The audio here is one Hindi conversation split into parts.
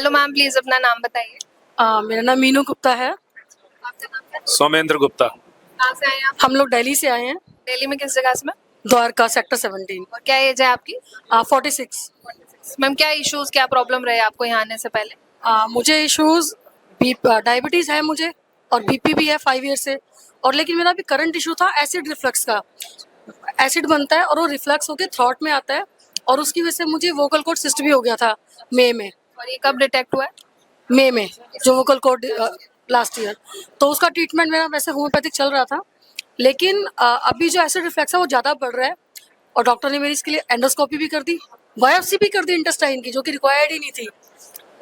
हेलो मैम, प्लीज अपना नाम बताइए। मेरा नाम मीनू गुप्ता है। आपका नाम क्या है? सौमेंद्र गुप्ता। कहाँ से आए हैं आप? हम लोग दिल्ली से आए हैं, दिल्ली में किस जगह से मैम? द्वारका सेक्टर 17। और क्या एज है आपकी? 46। मैम क्या इश्यूज, क्या प्रॉब्लम रहे आपको यहाँ आने से पहले? मुझे इश्यूज डायबिटीज है मुझे, और बीपी भी है 5 ईयर से। और लेकिन मेरा अभी करंट इशू था एसिड रिफ्लक्स का। एसिड बनता है और वो रिफ्लक्स होके थ्रोट में आता है, और उसकी वजह से मुझे वोकल कॉर्ड सिस्ट भी हो गया था मई में। और ये कब डिटेक्ट हुआ है? मई में जो वोकल कॉर्ड लास्ट ईयर। तो उसका ट्रीटमेंट मेरा वैसे होम्योपैथिक चल रहा था, लेकिन अभी जो एसिड रिफ्लक्स है वो ज़्यादा बढ़ रहा है, और डॉक्टर ने मेरी इसके लिए एंडोस्कोपी भी कर दी, बायोप्सी भी कर दी इंटेस्टाइन की, जो कि रिक्वायर्ड ही नहीं थी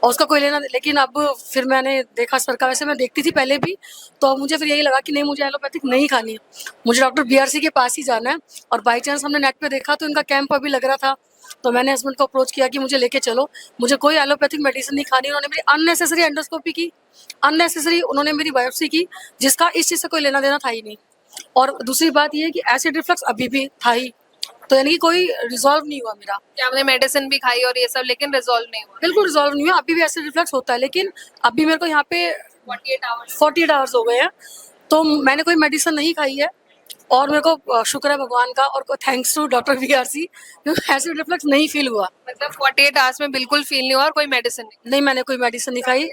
और उसका कोई लेना। लेकिन अब फिर मैंने देखा सर का, वैसे मैं देखती थी पहले भी, तो मुझे फिर यही लगा कि नहीं, मुझे एलोपैथिक नहीं खानी है, मुझे डॉक्टर बीआरसी के पास ही जाना है। और बाई चांस हमने नेट पे देखा तो इनका कैंप अभी लग रहा था, तो मैंने हस्बैंड को अप्रोच किया कि मुझे लेके चलो, मुझे कोई एलोपैथिक मेडिसिन नहीं खानी। उन्होंने मेरी अननेसेसरी एंडोस्कोपी की, अननेसेसरी उन्होंने मेरी बायोप्सी की, जिसका इस चीज़ से कोई लेना देना था ही नहीं। और दूसरी बात ये है कि एसिड रिफ्लक्स अभी भी था ही, तो यानी कि कोई रिजॉल्व नहीं हुआ मेरा। क्या आपने मेडिसिन भी खाई और ये सब, लेकिन रिजॉल्व नहीं हुआ? बिल्कुल रिजॉल्व नहीं हुआ, अभी भी एसिड रिफ्लक्स होता है, लेकिन अभी मेरे को यहाँ पे 48 आवर्स हो गए हैं, तो मैंने कोई मेडिसिन नहीं खाई है। और मेरे को शुक्र है भगवान का, और thanks to doctor BRC, acid reflux नहीं फील हुआ। मतलब 48 आवर्स में बिल्कुल फील नहीं हुआ और कोई मेडिसिन नहीं? नहीं, मैंने कोई मेडिसिन नहीं खाई।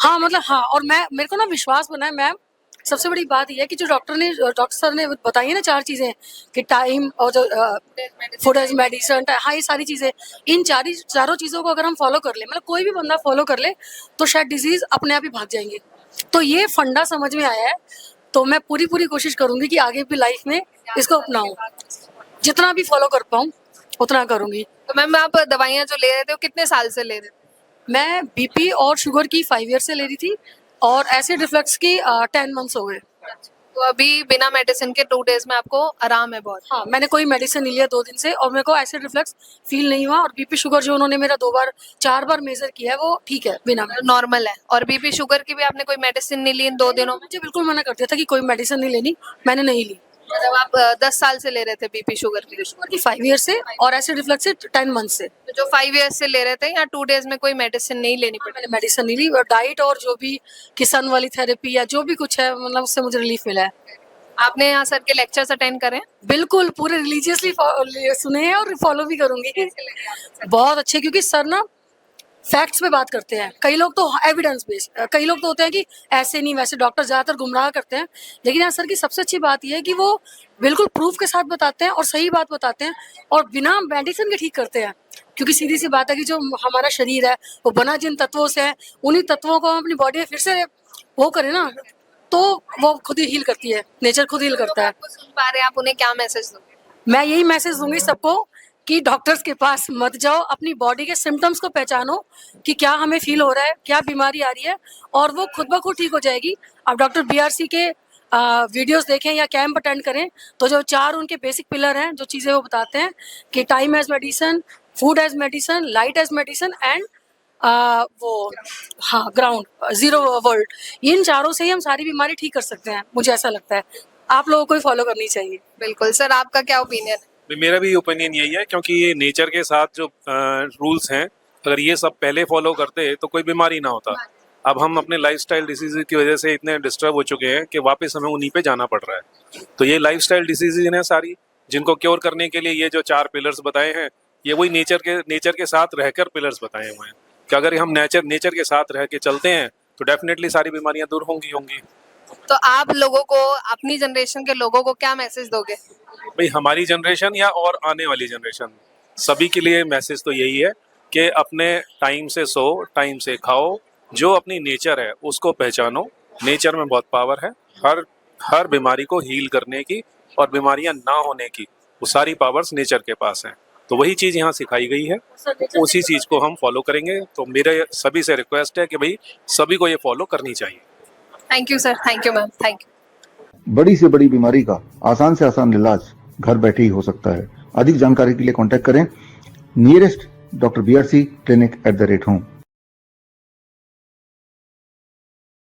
हाँ मतलब हाँ, और मेरे को ना विश्वास बना है मैम। सबसे बड़ी बात यह है कि जो डॉक्टर सर ने बताई है ना 4 चीज़ें, कि टाइम और जो फूड एज मेडिसिन, हाँ ये सारी चीज़ें, इन चारों चीज़ों को अगर हम फॉलो कर ले, मतलब कोई भी बंदा फॉलो कर ले, तो शायद डिजीज़ अपने आप ही भाग जाएंगे। तो ये फंडा समझ में आया है, तो मैं पूरी कोशिश करूंगी कि आगे भी लाइफ में इसको अपनाऊं, जितना भी फॉलो कर पाऊं उतना करूंगी। तो मैम आप दवाइयाँ जो ले रहे थे वो कितने साल से ले रहे थे? मैं बीपी और शुगर की 5 ईयर से ले रही थी, और एसिड रिफ्लक्स की 10 मंथ्स हो गए। तो अभी बिना मेडिसिन के 2 डेज में आपको आराम है बहुत? हाँ, मैंने कोई मेडिसिन नहीं लिया 2 दिन से, और मेरे को एसिड रिफ्लक्स फील नहीं हुआ। और बीपी शुगर जो उन्होंने मेरा 4 बार मेजर किया है, वो ठीक है, बिना नॉर्मल है। और बीपी शुगर की भी आपने कोई मेडिसिन नहीं ली इन 2 दिनों में? मुझे बिल्कुल मना कर दिया था कि कोई मेडिसिन नहीं लेनी, मैंने नहीं ली। मतलब आप 10 साल से ले रहे थे बीपी शुगर की? 5 ईयर से, और एसिड रिफ्लक्स से 10 मंथ से। तो जो 5 ईयर्स से ले रहे थे, या 2 डेज में कोई मेडिसिन नहीं लेनी पड़ी? मैंने मेडिसिन नहीं ली, और डाइट और जो भी किसान वाली थेरेपी या जो भी कुछ है, मतलब उससे मुझे रिलीफ मिला है। आपने यहाँ सर के लेक्चर्स अटेंड करे हैं? बिल्कुल पूरे रिलीजियसली सुने हैं, और फॉलो भी करूंगी। बहुत अच्छे, क्योंकि सर ना फैक्ट्स पे बात करते हैं। कई लोग तो एविडेंस बेस्ड, कई लोग तो होते हैं कि ऐसे नहीं वैसे, डॉक्टर ज़्यादातर गुमराह करते हैं। लेकिन यहाँ सर की सबसे अच्छी बात यह है कि वो बिल्कुल प्रूफ के साथ बताते हैं और सही बात बताते हैं, और बिना मेडिसिन के ठीक करते हैं। क्योंकि सीधी सी बात है कि जो हमारा शरीर है वो बना जिन तत्वों से है, उन्हीं तत्वों को हम अपनी बॉडी में फिर से वो करें ना, तो वो खुद ही हील करती है, नेचर खुद हील करता है। आपको सुन पा रहे हैं, आप उन्हें क्या मैसेज दोगे? मैं यही मैसेज दूंगी सबको कि डॉक्टर्स के पास मत जाओ, अपनी बॉडी के सिम्टम्स को पहचानो कि क्या हमें फील हो रहा है, क्या बीमारी आ रही है, और वो खुद ब खुद ठीक हो जाएगी। आप डॉक्टर बीआरसी के वीडियोस देखें या कैंप अटेंड करें, तो जो 4 उनके बेसिक पिलर हैं, जो चीज़ें वो बताते हैं कि time as medicine, food as medicine, light as medicine, and वो हाँ ग्राउंड जीरो वर्ल्ड, इन चारों से ही हम सारी बीमारी ठीक कर सकते हैं, मुझे ऐसा लगता है। आप लोगों को फॉलो करनी चाहिए। बिल्कुल सर, आपका क्या ओपिनियन है? मेरा भी ओपिनियन यही है, क्योंकि ये नेचर के साथ जो रूल्स हैं, अगर ये सब पहले फॉलो करते तो कोई बीमारी ना होता। अब हम अपने लाइफस्टाइल डिसीज की वजह से इतने डिस्टर्ब हो चुके हैं कि वापस हमें उन्हीं पे जाना पड़ रहा है। तो ये लाइफस्टाइल डिसीजेज हैं सारी, जिनको क्योर करने के लिए ये जो 4 पिलर्स बताए हैं, ये वही नेचर के साथ रहकर पिलर्स बताए हुए हैं कि अगर हम नेचर के साथ रह के चलते हैं तो डेफिनेटली सारी बीमारियां दूर होंगी। तो आप लोगों को, अपनी जनरेशन के लोगों को क्या मैसेज दोगे? भाई हमारी जनरेशन या और आने वाली जनरेशन, सभी के लिए मैसेज तो यही है कि अपने टाइम से सो, टाइम से खाओ, जो अपनी नेचर है उसको पहचानो। नेचर में बहुत पावर है, हर बीमारी को हील करने की और बीमारियां ना होने की, वो सारी पावर्स नेचर के पास हैं। तो वही चीज़ यहाँ सिखाई गई है, उसी चीज़ को हम फॉलो करेंगे। तो मेरे सभी से रिक्वेस्ट है कि भाई सभी को ये फॉलो करनी चाहिए। Thank you sir, thank you ma'am, thank you. बड़ी से बड़ी बीमारी का आसान से आसान इलाज घर बैठे ही हो सकता है। अधिक जानकारी के लिए कांटेक्ट करें nearest doctor BRC clinic @ home.